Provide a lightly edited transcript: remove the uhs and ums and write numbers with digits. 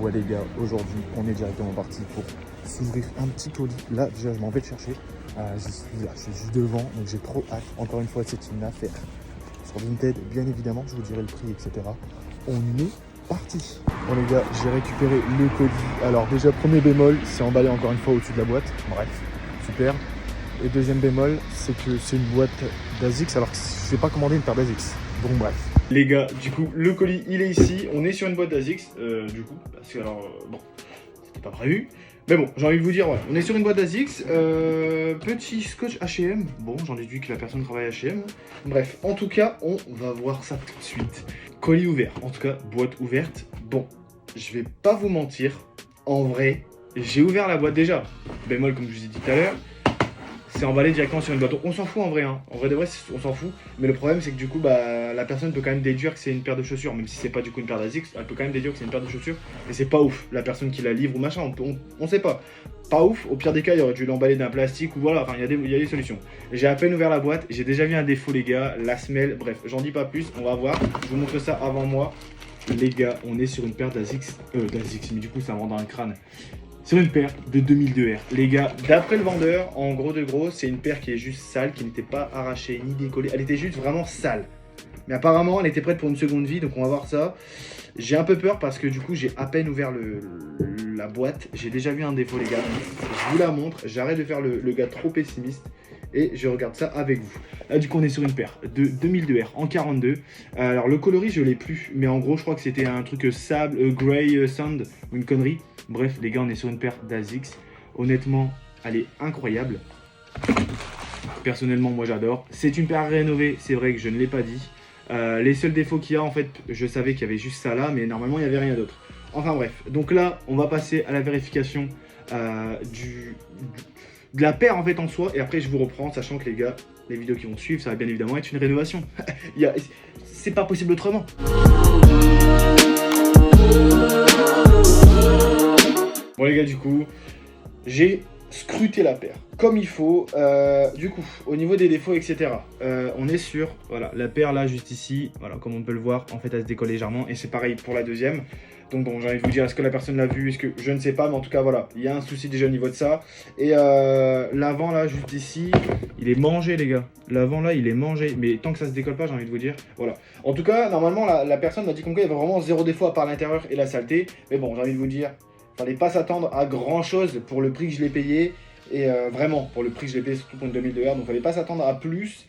Ouais les gars, aujourd'hui on est directement parti pour s'ouvrir un petit colis. Là déjà je m'en vais le chercher. J'y suis là, je suis juste devant, donc j'ai trop hâte. Encore une fois c'est une affaire sur Vinted, bien évidemment, je vous dirai le prix, etc. On est parti. Bon les gars, j'ai récupéré le colis. Alors déjà premier bémol, c'est emballé encore une fois au-dessus de la boîte. Bref, super. Et deuxième bémol, c'est que c'est une boîte d'Asics alors que je n'ai pas commandé une paire d'Asics. Bon bref. Les gars, du coup, le colis, il est ici. On est sur une boîte d'Asics, du coup, parce que alors, bon, c'était pas prévu. Mais bon, j'ai envie de vous dire, ouais, on est sur une boîte d'Asics. Petit scotch H&M. Bon, j'en déduis que la personne travaille à H&M. Bref, en tout cas, on va voir ça tout de suite. Colis ouvert, en tout cas, boîte ouverte. Bon, je vais pas vous mentir, en vrai, j'ai ouvert la boîte déjà. Bémol, comme je vous ai dit tout à l'heure. C'est emballé directement sur une boîte. On s'en fout en vrai, hein. En vrai de vrai, on s'en fout. Mais le problème, c'est que du coup, bah, la personne peut quand même déduire que c'est une paire de chaussures. Même si c'est pas du coup une paire d'Asics, elle peut quand même déduire que c'est une paire de chaussures. Et c'est pas ouf. La personne qui la livre ou machin, on sait pas. Pas ouf. Au pire des cas, il aurait dû l'emballer d'un plastique ou voilà. Enfin, il y a des solutions. J'ai à peine ouvert la boîte. J'ai déjà vu un défaut, les gars. La semelle. Bref, j'en dis pas plus. On va voir. Je vous montre ça avant moi. Les gars, on est sur une paire d'Asics. D'Asics, mais du coup, ça me rend dans un crâne. Sur une paire de 2002R. Les gars, d'après le vendeur, en gros de gros, c'est une paire qui est juste sale, qui n'était pas arrachée ni décollée. Elle était juste vraiment sale. Mais apparemment, elle était prête pour une seconde vie, donc on va voir ça. J'ai un peu peur parce que du coup, j'ai à peine ouvert la boîte. J'ai déjà vu un défaut, les gars. Je vous la montre. J'arrête de faire le gars trop pessimiste. Et je regarde ça avec vous. Là, du coup, on est sur une paire de 2002R en 42. Alors, le coloris, je l'ai plus. Mais en gros, je crois que c'était un truc sable, grey sand, ou une connerie. Bref, les gars, on est sur une paire d'Asics. Honnêtement, elle est incroyable. Personnellement, moi, j'adore. C'est une paire rénovée. C'est vrai que je ne l'ai pas dit. Les seuls défauts qu'il y a, en fait, je savais qu'il y avait juste ça là. Mais normalement, il n'y avait rien d'autre. Enfin, bref. Donc là, on va passer à la vérification de la paire en fait en soi, et après je vous reprends, sachant que les gars, les vidéos qui vont suivre, ça va bien évidemment être une rénovation. C'est pas possible autrement. Bon les gars, du coup, j'ai scruté la paire comme il faut. Du coup, au niveau des défauts, etc. On est sur, voilà, la paire là, juste ici, voilà, comme on peut le voir, en fait, elle se décolle légèrement, et c'est pareil pour la deuxième. Donc bon, j'ai envie de vous dire, est-ce que la personne l'a vu, est-ce que je ne sais pas, mais en tout cas voilà, il y a un souci déjà au niveau de ça. Et l'avant là, juste ici, il est mangé les gars. L'avant là, il est mangé, mais tant que ça se décolle pas, j'ai envie de vous dire, voilà. En tout cas, normalement, la personne m'a dit comme quoi il y avait vraiment zéro défaut à part l'intérieur et la saleté. Mais bon, j'ai envie de vous dire, fallait pas s'attendre à grand chose pour le prix que je l'ai payé. Et vraiment, pour le prix que je l'ai payé, surtout pour une 2002R, donc fallait pas s'attendre à plus.